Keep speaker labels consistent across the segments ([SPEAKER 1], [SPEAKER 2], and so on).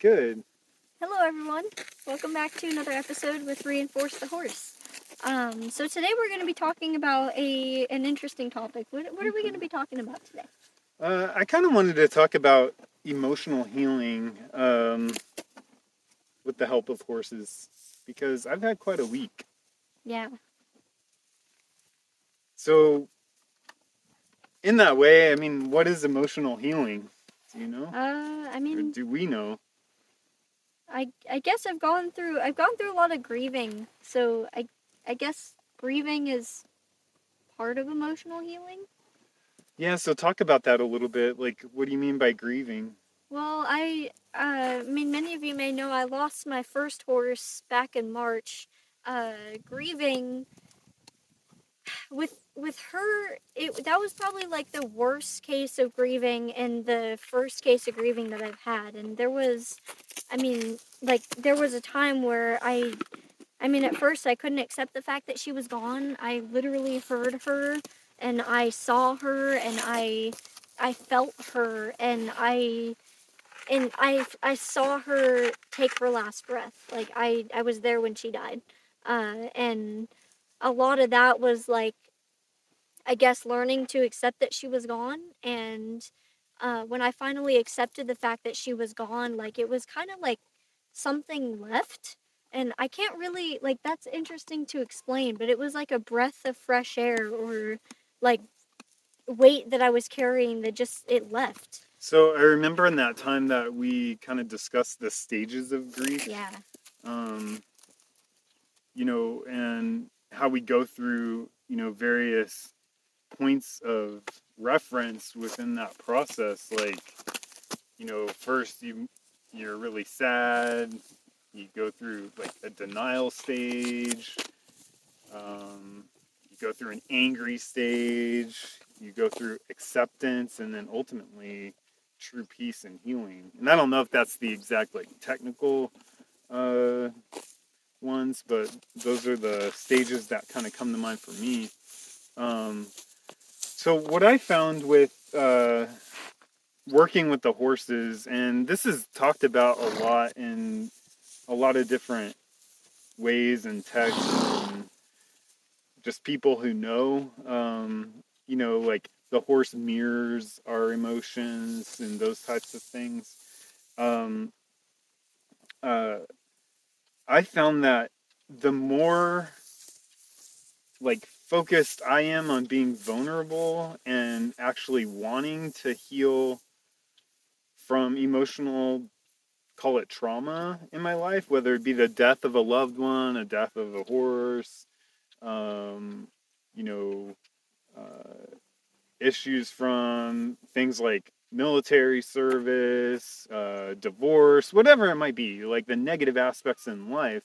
[SPEAKER 1] Good.
[SPEAKER 2] Hello, everyone. Welcome back to another episode with Reinforce the Horse. So today we're going to be talking about an interesting topic. What are we going to be talking about today?
[SPEAKER 1] I kind of wanted to talk about emotional healing with the help of horses because I've had quite a week.
[SPEAKER 2] Yeah.
[SPEAKER 1] So, in that way, what is emotional healing? Do you know?
[SPEAKER 2] I
[SPEAKER 1] Or
[SPEAKER 2] mean,
[SPEAKER 1] do we know?
[SPEAKER 2] I guess I've gone through a lot of grieving. So I guess grieving is part of emotional healing.
[SPEAKER 1] Yeah, so talk about that a little bit. Like, what do you mean by grieving?
[SPEAKER 2] Well, I mean, many of you may know I lost my first horse back in March. Grieving with her, that was probably like the worst case of grieving and the first case of grieving that I've had. And there was, there was a time where at first I couldn't accept the fact that she was gone. I literally heard her and I saw her and I felt her and I saw her take her last breath. Like I was there when she died. And a lot of that was like, I guess, learning to accept that she was gone. And when I finally accepted the fact that she was gone, like it was kind of like something left. And I can't really, like, that's interesting to explain, but it was like a breath of fresh air or like weight that I was carrying that just, it left.
[SPEAKER 1] So, I remember in that time that we kind of discussed the stages of grief.
[SPEAKER 2] Yeah.
[SPEAKER 1] Um, and how we go through, various points of reference within that process. Like, first you're really sad. You go through like a denial stage. You go through an angry stage. You go through acceptance, and then ultimately true peace and healing. And I don't know if that's the exact like technical uh, ones, but those are the stages that kind of come to mind for me. So what I found with working with the horses, and this is talked about a lot in a lot of different ways and texts, and just people who know, like the horse mirrors our emotions and those types of things. Um, uh, I found that the more like focused I am on being vulnerable and actually wanting to heal from emotional, call it trauma in my life, whether it be the death of a loved one, a death of a horse, um, you know, issues from things like military service, divorce, whatever it might be, like the negative aspects in life,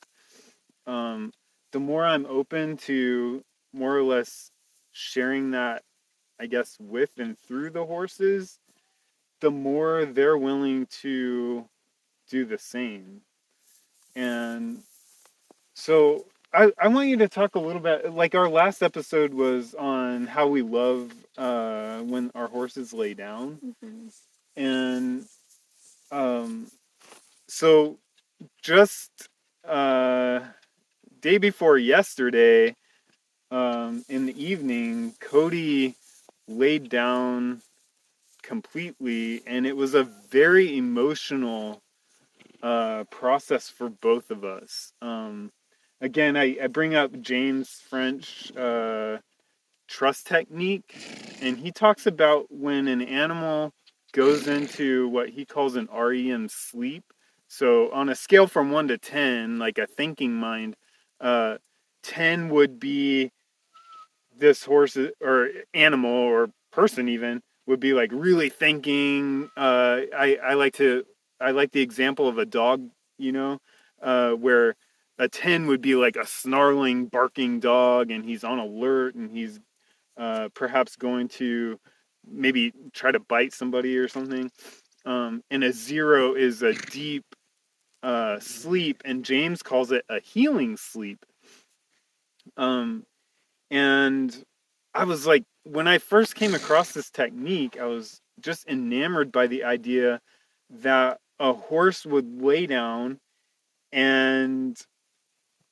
[SPEAKER 1] um, the more I'm open to more or less sharing that, I guess, with and through the horses, the more they're willing to do the same. And so I want you to talk a little bit, like our last episode was on how we love when our horses lay down.
[SPEAKER 2] Mm-hmm.
[SPEAKER 1] And um, so just uh, day before yesterday, in the evening, Cody laid down completely, and it was a very emotional process for both of us. Again, I bring up James French trust technique, and he talks about when an animal goes into what he calls an REM sleep. So on a scale from 1 to 10, like a thinking mind, uh, 10 would be this horse or animal or person even would be like really thinking. I like the example of a dog, where a 10 would be like a snarling, barking dog, and he's on alert, and he's perhaps going to maybe try to bite somebody or something. And a 0 is a deep sleep, and James calls it a healing sleep. And I was like, when I first came across this technique, I was just enamored by the idea that a horse would lay down and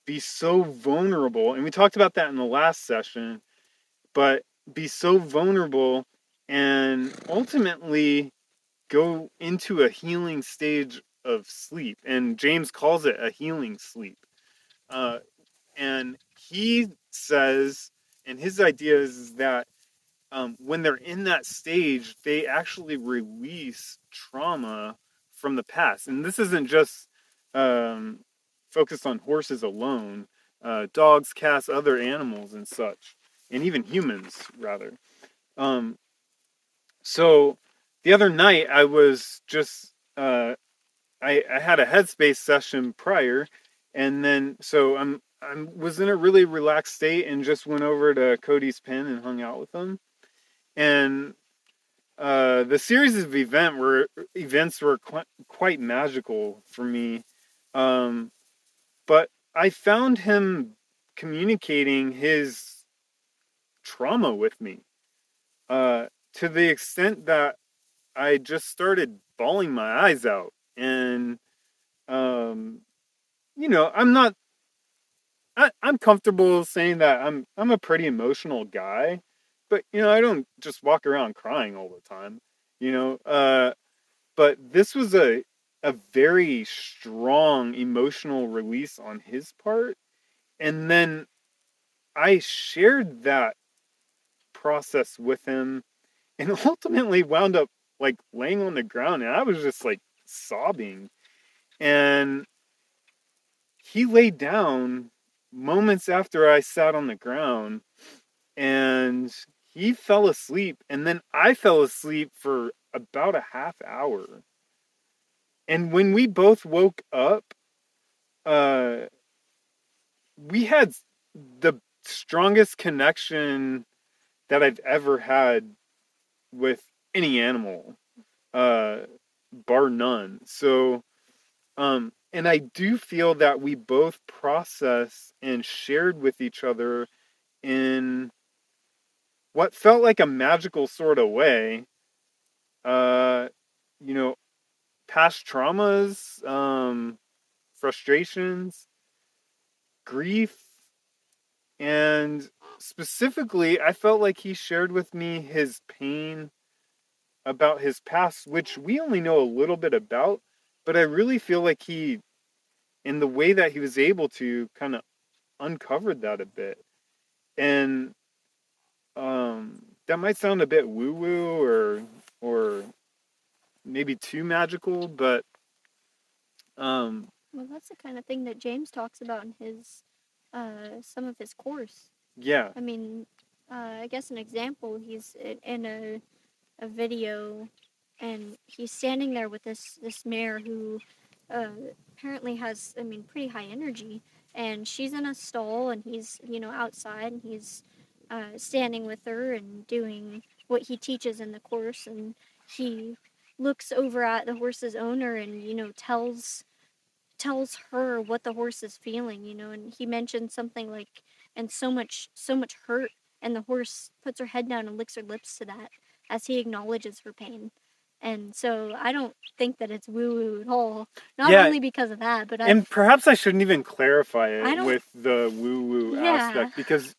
[SPEAKER 1] be so vulnerable. And we talked about that in the last session, but be so vulnerable and ultimately go into a healing stage of sleep. And James calls it a healing sleep. Uh, and he says, and his idea is that when they're in that stage, they actually release trauma from the past. And this isn't just um, focused on horses alone, dogs, cats, other animals, and such, and even humans, rather. Um, so the other night, I was just, I had a headspace session prior, and then so I was in a really relaxed state and just went over to Cody's pen and hung out with him. And the series of events were quite magical for me, um, but I found him communicating his trauma with me to the extent that I just started bawling my eyes out. And um, I'm not. I'm comfortable saying that I'm a pretty emotional guy, but I don't just walk around crying all the time. You know, but this was a very strong emotional release on his part, and then I shared that process with him, and ultimately wound up like laying on the ground, and I was just like sobbing, and he laid down moments after I sat on the ground, and he fell asleep, and then I fell asleep for about a half hour. And when we both woke up, uh, we had the strongest connection that I've ever had with any animal, uh, bar none. So, and I do feel that we both processed and shared with each other in what felt like a magical sort of way. Uh, you know, past traumas, frustrations, grief, and specifically, I felt like he shared with me his pain about his past, which we only know a little bit about, but I really feel like in the way that he was able to, kind of uncovered that a bit. And that might sound a bit woo woo or maybe too magical, but um,
[SPEAKER 2] Well, that's the kind of thing that James talks about in his some of his course.
[SPEAKER 1] yeah,
[SPEAKER 2] I mean, I guess an example, he's in a video, and he's standing there with this mare who uh, apparently has, I mean, pretty high energy, and she's in a stall, and he's outside, and he's standing with her and doing what he teaches in the course, and he looks over at the horse's owner and tells her what the horse is feeling, and he mentioned something like, and so much hurt, and the horse puts her head down and licks her lips to that as he acknowledges her pain. And so I don't think that it's woo woo at all. Not
[SPEAKER 1] yeah,
[SPEAKER 2] only because of that, but
[SPEAKER 1] and perhaps I shouldn't even clarify
[SPEAKER 2] I
[SPEAKER 1] it
[SPEAKER 2] don't,
[SPEAKER 1] with the woo woo
[SPEAKER 2] yeah.
[SPEAKER 1] aspect because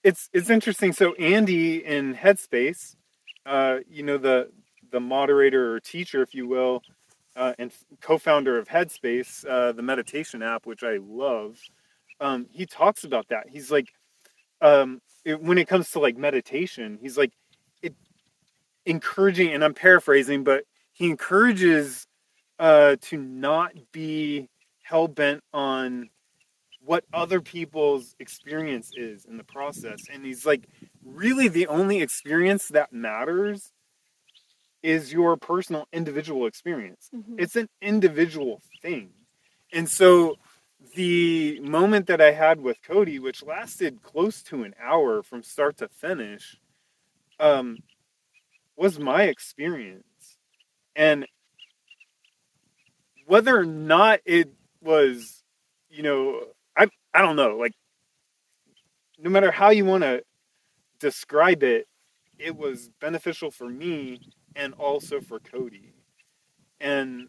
[SPEAKER 1] it's interesting. So Andy in Headspace, the moderator or teacher, if you will, and co-founder of Headspace, the meditation app, which I love. He talks about that. He's like, when it comes to like meditation, he's like, it encouraging, and I'm paraphrasing, but he encourages to not be hell bent on what other people's experience is in the process. And he's like, really, the only experience that matters is your personal individual experience.
[SPEAKER 2] Mm-hmm.
[SPEAKER 1] It's an individual thing. And so the moment that I had with Cody, which lasted close to an hour from start to finish, um, was my experience. And whether or not it was, you know, I don't know, like no matter how you want to describe it, it was beneficial for me and also for Cody. And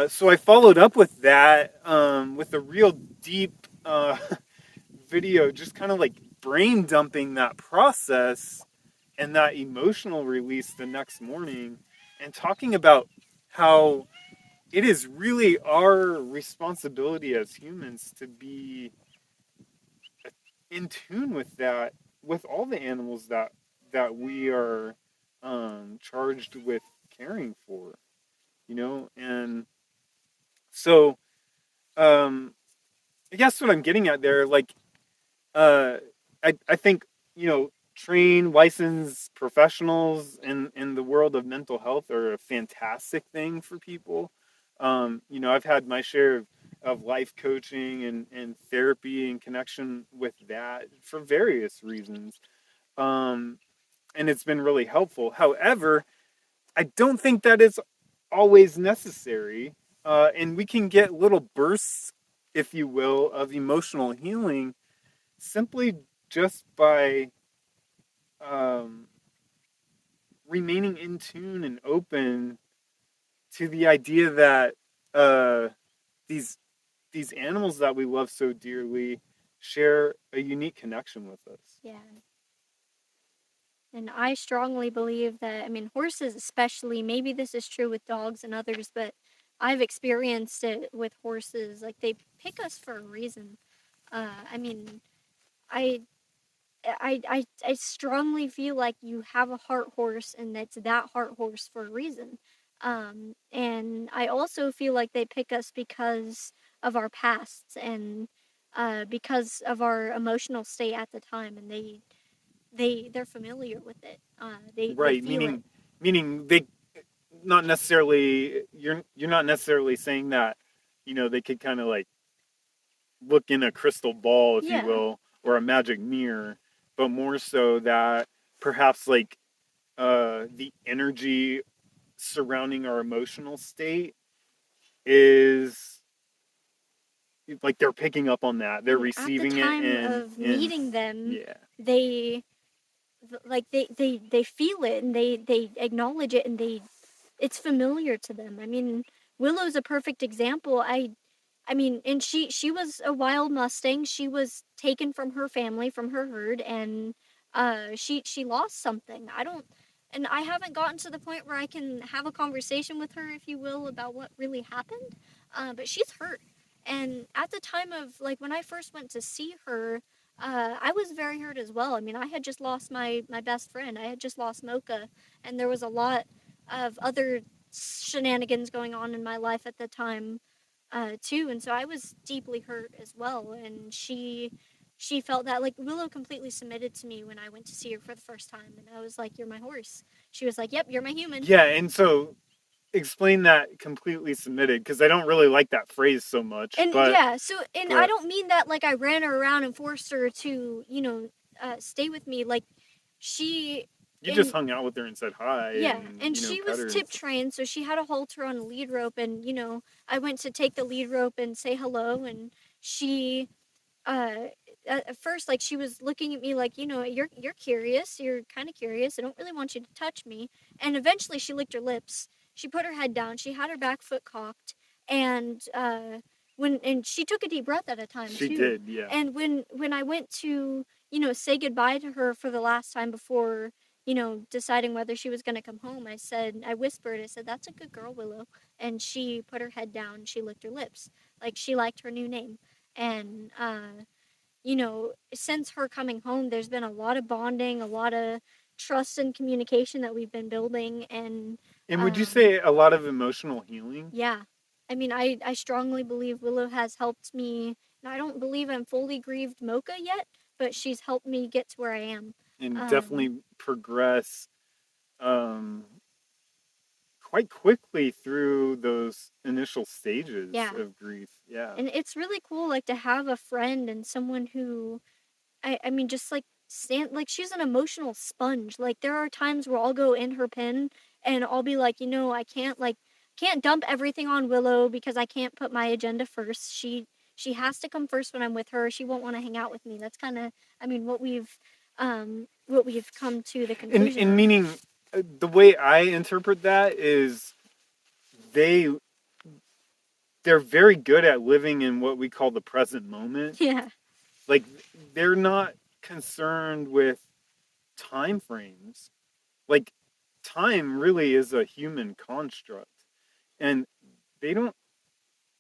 [SPEAKER 1] so I followed up with that with a real deep video, just kind of like brain dumping that process and that emotional release the next morning, and talking about how it is really our responsibility as humans to be in tune with that, with all the animals that we are charged with caring for, you know. And so um, I guess what I'm getting at there, like, uh, I think, you know, trained, licensed professionals in the world of mental health are a fantastic thing for people. You know, I've had my share of life coaching and therapy in connection with that for various reasons. Um, and it's been really helpful. However, I don't think that is always necessary. And we can get little bursts, if you will, of emotional healing simply just by um, remaining in tune and open to the idea that uh, these these animals that we love so dearly share a unique connection with us.
[SPEAKER 2] Yeah. And I strongly believe that, I mean, horses especially, maybe this is true with dogs and others, but I've experienced it with horses. Like, they pick us for a reason. I mean, I, I strongly feel like you have a heart horse and it's that heart horse for a reason. And I also feel like they pick us because of our pasts and because of our emotional state at the time, and they're familiar with it. They
[SPEAKER 1] Right,
[SPEAKER 2] feel it.
[SPEAKER 1] meaning they not necessarily, you're not necessarily saying that, you know, they could kind of like look in a crystal ball, if you
[SPEAKER 2] Yeah,
[SPEAKER 1] will, or a magic mirror, but more so that perhaps like the energy surrounding our emotional state is like they're picking up on that,
[SPEAKER 2] I
[SPEAKER 1] they're
[SPEAKER 2] mean, at the
[SPEAKER 1] receiving it,
[SPEAKER 2] time of
[SPEAKER 1] and
[SPEAKER 2] meeting them,
[SPEAKER 1] yeah.
[SPEAKER 2] they like they feel it and they acknowledge it and they it's familiar to them. I mean, Willow's a perfect example. I mean, and she was a wild Mustang. She was taken from her family, from her herd, and she lost something. I don't, and I haven't gotten to the point where I can have a conversation with her, if you will, about what really happened. But she's hurt, and at the time of like when I first went to see her, I was very hurt as well. I mean, I had just lost my best friend. I had just lost Mocha, and there was a lot of other shenanigans going on in my life at the time too, and so I was deeply hurt as well. And she felt that like Willow completely submitted to me when I went to see her for the first time, and I was like, "You're my horse." She was like, "Yep, you're my human."
[SPEAKER 1] Yeah, and so explain that completely submitted, because I don't really like that phrase so much,
[SPEAKER 2] And yeah, so and I
[SPEAKER 1] but
[SPEAKER 2] don't mean that like I ran her around and forced her to stay with me. Like she
[SPEAKER 1] you just
[SPEAKER 2] in
[SPEAKER 1] hung out with her and said hi
[SPEAKER 2] yeah,
[SPEAKER 1] and,
[SPEAKER 2] and
[SPEAKER 1] you know,
[SPEAKER 2] she
[SPEAKER 1] pet
[SPEAKER 2] was
[SPEAKER 1] her and
[SPEAKER 2] tip
[SPEAKER 1] stuff.
[SPEAKER 2] trained, so she had a halter on a lead rope, and I went to take the lead rope and say hello, and she uh at first like she was looking at me like you're curious, you're kind of curious, I don't really want you to touch me. And eventually she licked her lips, she put her head down, she had her back foot cocked, and when she took a deep breath at a time
[SPEAKER 1] She
[SPEAKER 2] too.
[SPEAKER 1] did, yeah.
[SPEAKER 2] And when I went to say goodbye to her for the last time before deciding whether she was going to come home, I whispered, I said, "That's a good girl, Willow." And she put her head down, she licked her lips, like she liked her new name. And since her coming home, there's been a lot of bonding, a lot of trust and communication that we've been building. And
[SPEAKER 1] And would you
[SPEAKER 2] um
[SPEAKER 1] say a lot of emotional healing?
[SPEAKER 2] yeah, I mean, I strongly believe Willow has helped me, and I don't believe I'm fully grieved Mocha yet, but she's helped me get to where I am.
[SPEAKER 1] And
[SPEAKER 2] um
[SPEAKER 1] definitely progress um, quite quickly through those initial stages
[SPEAKER 2] yeah,
[SPEAKER 1] of grief. Yeah.
[SPEAKER 2] and it's really cool like to have a friend and someone who I mean, just like stand like she's an emotional sponge. Like there are times where I'll go in her pen and I'll be like, I can't dump everything on Willow because I can't put my agenda first. She has to come first when I'm with her. She won't want to hang out with me. That's kind of I mean what we've come to the conclusion
[SPEAKER 1] And
[SPEAKER 2] of.
[SPEAKER 1] meaning, the way I interpret that is they they're very good at living in what we call the present moment.
[SPEAKER 2] Yeah.
[SPEAKER 1] Like they're not concerned with time frames. Like time really is a human construct. And they don't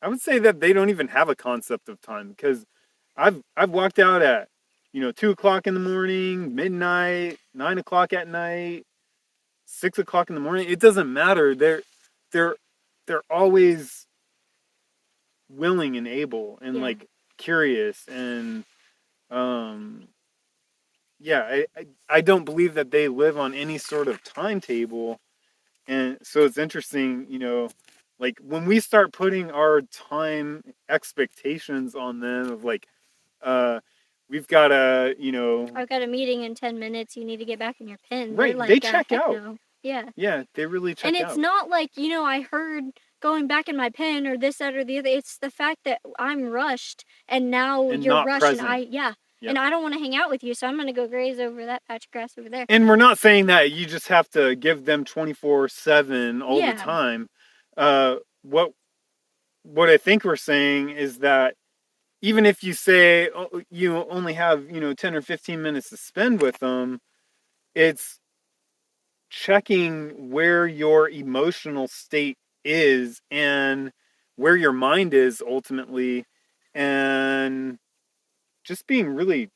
[SPEAKER 1] I would say that they don't even have a concept of time because I've walked out at 2 o'clock in the morning, midnight, 9 o'clock at night, 6 o'clock in the morning. It doesn't matter. They're they're always willing and able and
[SPEAKER 2] Yeah.
[SPEAKER 1] like curious and um yeah, I don't believe that they live on any sort of timetable. And so it's interesting, like when we start putting our time expectations on them of like, uh, we've got a,
[SPEAKER 2] I've got a meeting in 10 minutes. You need to get back in your pen. They're
[SPEAKER 1] right, they
[SPEAKER 2] like,
[SPEAKER 1] check
[SPEAKER 2] heck
[SPEAKER 1] out.
[SPEAKER 2] no. Yeah.
[SPEAKER 1] Yeah, they really
[SPEAKER 2] And
[SPEAKER 1] check
[SPEAKER 2] it's
[SPEAKER 1] out.
[SPEAKER 2] not like, I heard going back in my pen or this, that, or the other. It's the fact that I'm rushed and now
[SPEAKER 1] And
[SPEAKER 2] you're
[SPEAKER 1] not
[SPEAKER 2] rushed
[SPEAKER 1] present.
[SPEAKER 2] yeah.
[SPEAKER 1] Yep.
[SPEAKER 2] And I don't want to hang out with you, so I'm going to go graze over that patch of grass over there.
[SPEAKER 1] And we're not saying that you just have to give them 24/7 all the
[SPEAKER 2] Yeah.
[SPEAKER 1] time. Uh, what I think we're saying is that even if you say you only have 10 or 15 minutes to spend with them, it's checking where your emotional state is and where your mind is ultimately, and just being really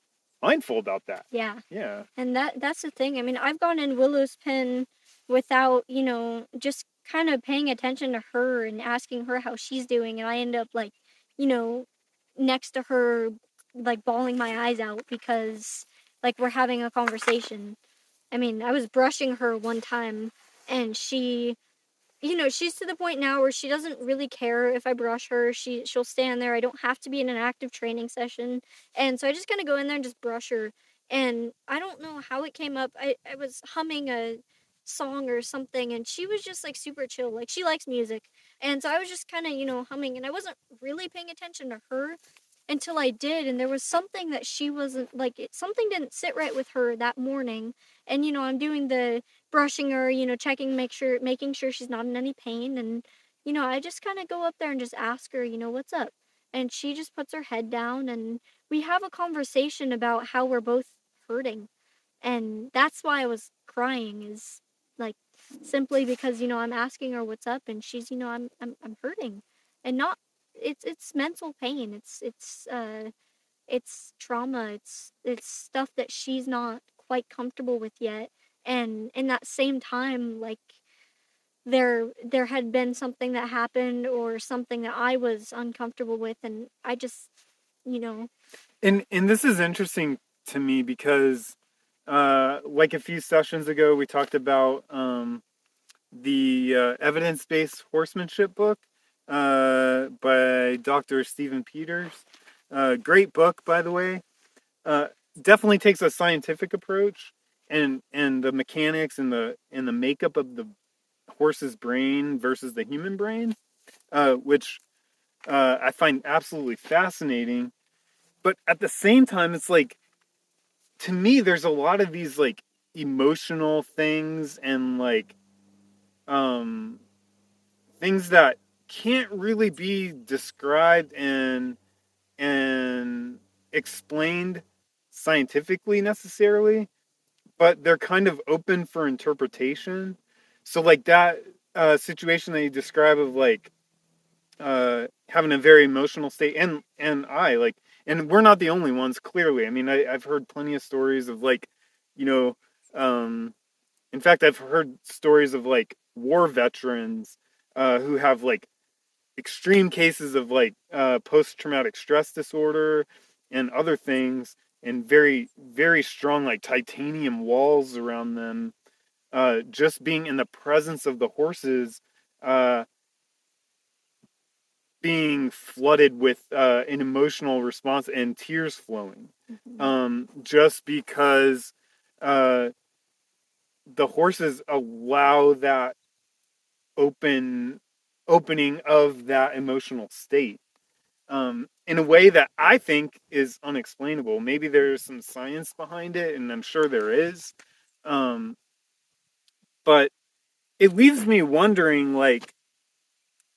[SPEAKER 1] mindful about that.
[SPEAKER 2] Yeah.
[SPEAKER 1] Yeah.
[SPEAKER 2] And that's the thing. I mean, I've gone in Willow's pen without, just kind of paying attention to her and asking her how she's doing, and I end up like, you know, next to her like bawling my eyes out because like we're having a conversation. I mean, I was brushing her one time and she's to the point now where she doesn't really care if I brush her. She'll stand there. I don't have to be in an active training session. And so I just kind of go in there and just brush her. And I don't know how it came up. I was humming a song or something and she was just like super chill. Like she likes music. And so I was just kind of, humming and I wasn't really paying attention to her until I did, and there was something that she wasn't like something didn't sit right with her that morning. And I'm doing the brushing her, checking, making sure she's not in any pain. And, I just kind of go up there and just ask her, what's up? And she just puts her head down and we have a conversation about how we're both hurting. And that's why I was crying is like simply because, I'm asking her what's up and she's, I'm hurting. And not it's mental pain. It's trauma. It's stuff that she's not quite comfortable with yet. And in that same time, like there had been something that happened or something that I was uncomfortable with, and I just, you know,
[SPEAKER 1] And this is interesting to me because like a few sessions ago we talked about the evidence-based horsemanship book by Dr. Stephen Peters. Great book, by the way. Uh, Definitely takes a scientific approach, and the mechanics and the makeup of the horse's brain versus the human brain, which I find absolutely fascinating. But at the same time, it's like, to me, there's a lot of these like emotional things and like um things that can't really be described and explained scientifically necessarily, but they're kind of open for interpretation. So like that situation that you describe of like having a very emotional state, and I like, and we're not the only ones. Clearly, I mean, I've heard plenty of stories of like, you know, um, in fact, I've heard stories of like war veterans who have like extreme cases of like post traumatic stress disorder and other things, and very very strong like titanium walls around them. Just being in the presence of the horses. Uh, Being flooded with an emotional response and tears flowing, just because uh, the horses allow that open opening of that emotional state in a way that I think is unexplainable. Maybe there's some science behind it, and I'm sure there is, um, but it leaves me wondering, like,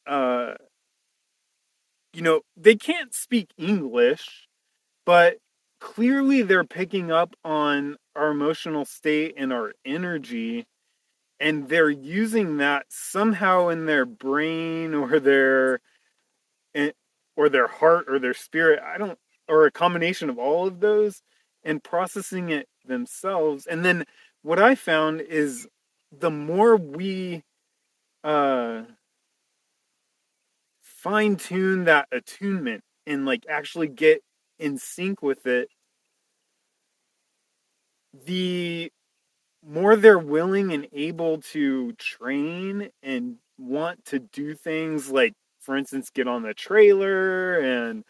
[SPEAKER 1] uh, they can't speak English, but clearly they're picking up on our emotional state and our energy, and they're using that somehow in their brain eh, or their heart or their spirit. I don't, or a combination of all of those, and processing it themselves. And then what I found is the more we uh, fine tune that attunement and like actually get in sync with it, the more they're willing and able to train and want to do things like, for instance, get on the trailer and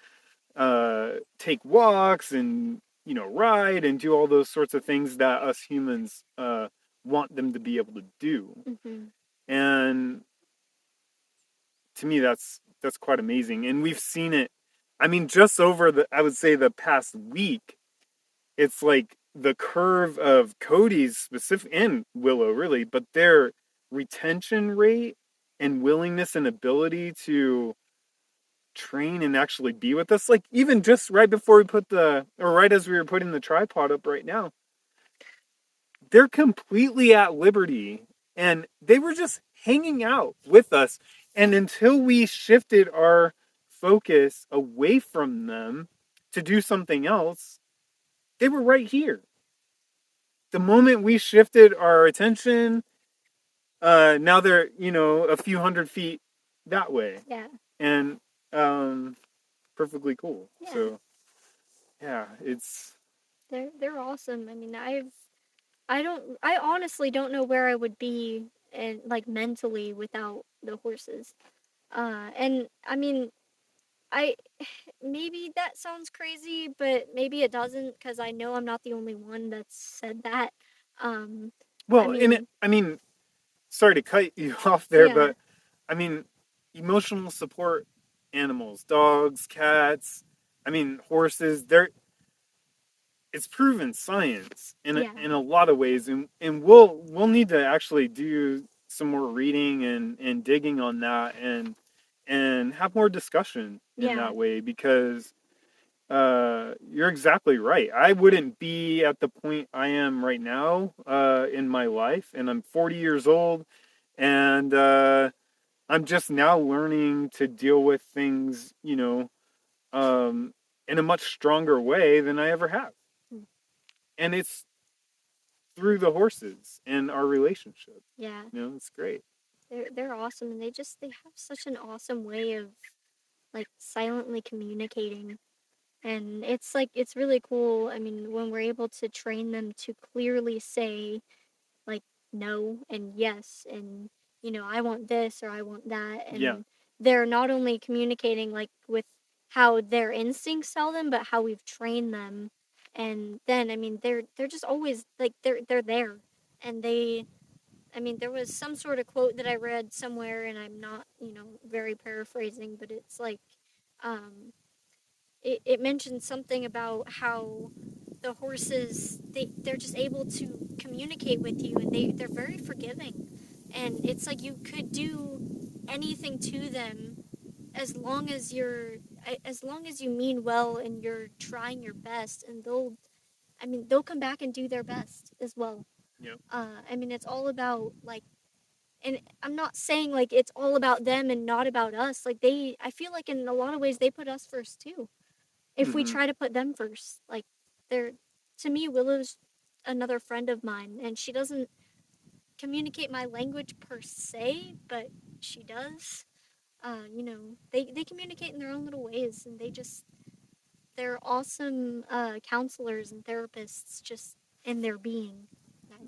[SPEAKER 1] take walks and ride and do all those sorts of things that us humans want them to be able to do.
[SPEAKER 2] Mm-hmm.
[SPEAKER 1] And to me, that's quite amazing. And we've seen it. I mean, just over I would say the past week, it's like the curve of Cody's specific and Willow really, but their retention rate and willingness and ability to train and actually be with us, like even just right before we or right as we were putting the tripod up right now, they're completely at liberty and they were just hanging out with us. And until we shifted our focus away from them to do something else, they were right here. The moment we shifted our attention, now they're, a few hundred feet that way.
[SPEAKER 2] Yeah.
[SPEAKER 1] And um, perfectly cool.
[SPEAKER 2] Yeah.
[SPEAKER 1] So, yeah, it's.
[SPEAKER 2] They're awesome. I mean, I honestly don't know where I would be and like mentally without the horses. And I mean, I maybe that sounds crazy, but maybe it doesn't because I know I'm not the only one that's said that. Um, I
[SPEAKER 1] Well,
[SPEAKER 2] mean,
[SPEAKER 1] I mean, sorry to cut you off there,
[SPEAKER 2] yeah,
[SPEAKER 1] but I mean, emotional support animals, dogs, cats, I mean, horses, it's proven science
[SPEAKER 2] yeah,
[SPEAKER 1] in a lot of ways, and we'll need to actually do some more reading and digging on that and have more discussion in
[SPEAKER 2] yeah,
[SPEAKER 1] that way because you're exactly right. I wouldn't be at the point I am right now in my life, and I'm 40 years old, and I'm just now learning to deal with things, in a much stronger way than I ever have.
[SPEAKER 2] mm,
[SPEAKER 1] And it's through the horses and our relationship.
[SPEAKER 2] yeah.
[SPEAKER 1] It's great.
[SPEAKER 2] They're awesome, and they have such an awesome way of like silently communicating. And it's like it's really cool. I mean, when we're able to train them to clearly say like no and yes and I want this or I want that,
[SPEAKER 1] Yeah,
[SPEAKER 2] and they're not only communicating like with how their instincts tell them but how we've trained them. And then I mean they're just always like they're there. And they I mean there was some sort of quote that I read somewhere, and I'm not very paraphrasing, but it's like um it mentioned something about how the horses they're just able to communicate with you, and they're very forgiving. And it's like you could do anything to them as long as you mean well and you're trying your best, and they'll come back and do their best as well.
[SPEAKER 1] yeah,
[SPEAKER 2] I mean it's all about like, and I'm not saying like it's all about them and not about us. Like I feel like in a lot of ways they put us first too, if we
[SPEAKER 1] hmm
[SPEAKER 2] try to put them first. Like they're to me, Willow's another friend of mine, and she doesn't communicate my language per se, but she does. They communicate in their own little ways, and they're awesome counselors and therapists just in their being.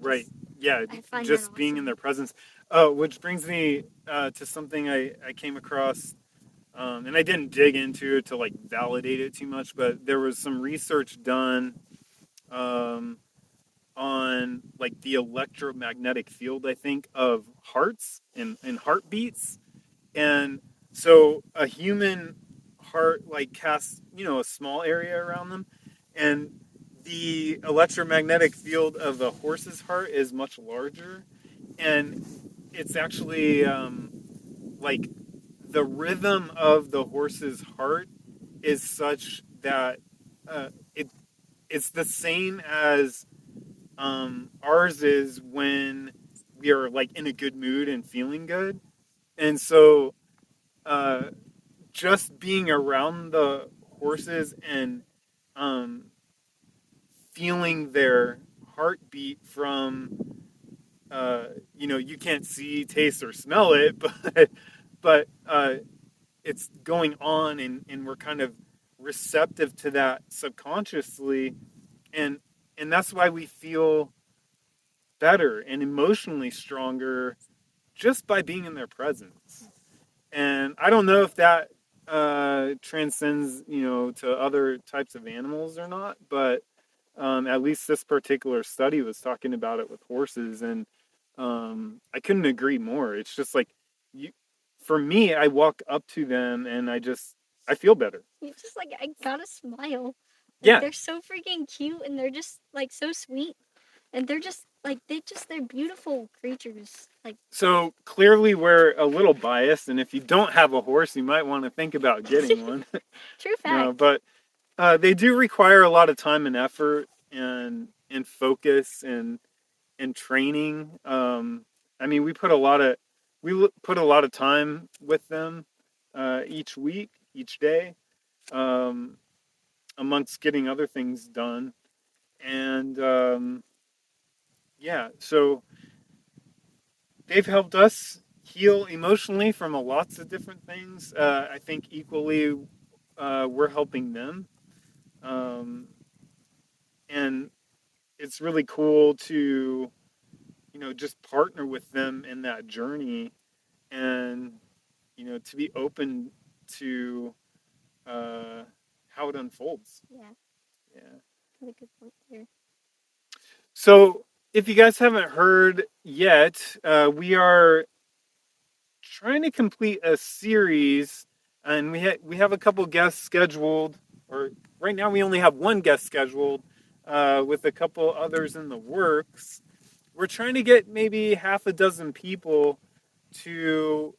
[SPEAKER 1] right. Yeah,
[SPEAKER 2] I find that
[SPEAKER 1] just being in
[SPEAKER 2] awesome.
[SPEAKER 1] their presence. Which brings me to something I came across, and I didn't dig into it to like validate it too much, but there was some research done um, on like the electromagnetic field, I think, of hearts and heartbeats. And so a human heart like casts, a small area around them, and the electromagnetic field of the horse's heart is much larger, and it's actually like the rhythm of the horse's heart is such that it's the same as ours is when we are like in a good mood and feeling good. And so uh, just being around the horses and um, feeling their heartbeat from you can't see, taste, or smell it, but it's going on, and we're kind of receptive to that subconsciously, and and that's why we feel better and emotionally stronger just by being in their presence. And I don't know if that transcends, to other types of animals or not, but at least this particular study was talking about it with horses, and I couldn't agree more. It's just like you, for me, I walk up to them and I feel better.
[SPEAKER 2] You just like I gotta smile. Like
[SPEAKER 1] Yeah.
[SPEAKER 2] they're so freaking cute and they're just like so sweet. And they're just like they're beautiful creatures. Like
[SPEAKER 1] So clearly, we're a little biased, and if you don't have a horse, you might want to think about getting one.
[SPEAKER 2] true
[SPEAKER 1] No,
[SPEAKER 2] fact.
[SPEAKER 1] but they do require a lot of time and effort and focus and training. I mean, we put a lot of time with them each week, each day, um, amongst getting other things done, and yeah, so they've helped us heal emotionally from a lots of different things. I think equally, we're helping them, um, and it's really cool to just partner with them in that journey, and to be open to uh, how it unfolds.
[SPEAKER 2] Yeah,
[SPEAKER 1] Yeah.
[SPEAKER 2] got a good point there.
[SPEAKER 1] So if you guys haven't heard yet, we are trying to complete a series, and we have a couple guests scheduled. Or right now we only have one guest scheduled, with a couple others in the works. We're trying to get maybe half a dozen people to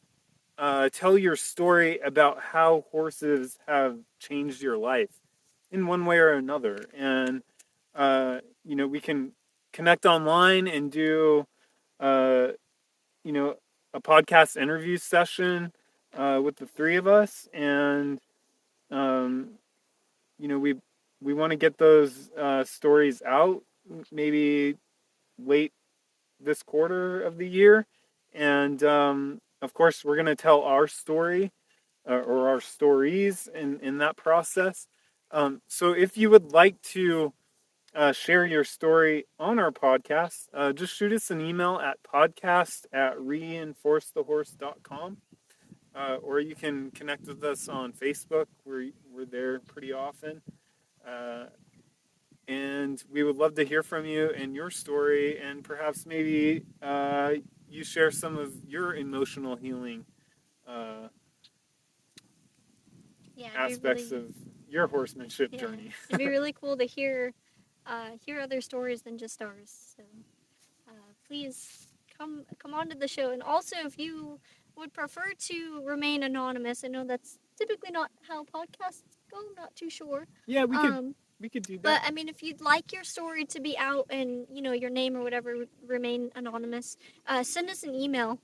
[SPEAKER 1] tell your story about how horses have changed your life in one way or another. And, we can connect online and do, uh, you know, a podcast interview session with the three of us. And, um, we want to get those stories out maybe late this quarter of the year. And of course, we're going to tell our story or our stories in that process. So if you would like to share your story on our podcast, just shoot us an email at podcast@reinforcethehorse.com. Or you can connect with us on Facebook. We're there pretty often. Uh, and we would love to hear from you and your story, and perhaps maybe you share some of your emotional healing uh,
[SPEAKER 2] Yeah, it'd be
[SPEAKER 1] aspects
[SPEAKER 2] really
[SPEAKER 1] of your horsemanship
[SPEAKER 2] yeah,
[SPEAKER 1] journey.
[SPEAKER 2] it'd be really cool to hear other stories than just ours. So please come onto the show. And also, if you would prefer to remain anonymous, I know that's typically not how podcasts go. I'm not too sure.
[SPEAKER 1] Yeah,
[SPEAKER 2] Um,
[SPEAKER 1] we could do
[SPEAKER 2] but
[SPEAKER 1] that.
[SPEAKER 2] I mean, if you'd like your story to be out and your name or whatever remain anonymous, send us an email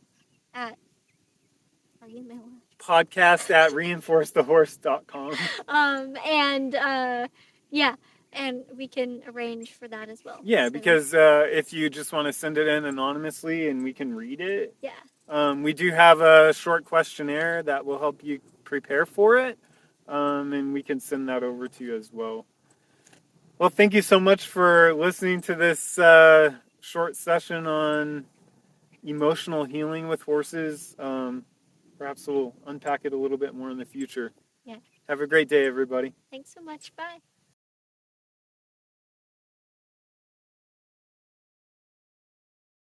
[SPEAKER 2] at our email.
[SPEAKER 1] Podcast@reinforcethehorse.com.
[SPEAKER 2] And yeah, and we can arrange for that as well.
[SPEAKER 1] Yeah,
[SPEAKER 2] So
[SPEAKER 1] because if you just want to send it in anonymously and we can read it,
[SPEAKER 2] yeah,
[SPEAKER 1] we do have a short questionnaire that will help you prepare for it, and we can send that over to you as well. Well, thank you so much for listening to this short session on emotional healing with horses. Perhaps we'll unpack it a little bit more in the future.
[SPEAKER 2] yeah.
[SPEAKER 1] Have a great day, everybody.
[SPEAKER 2] Thanks so much. Bye.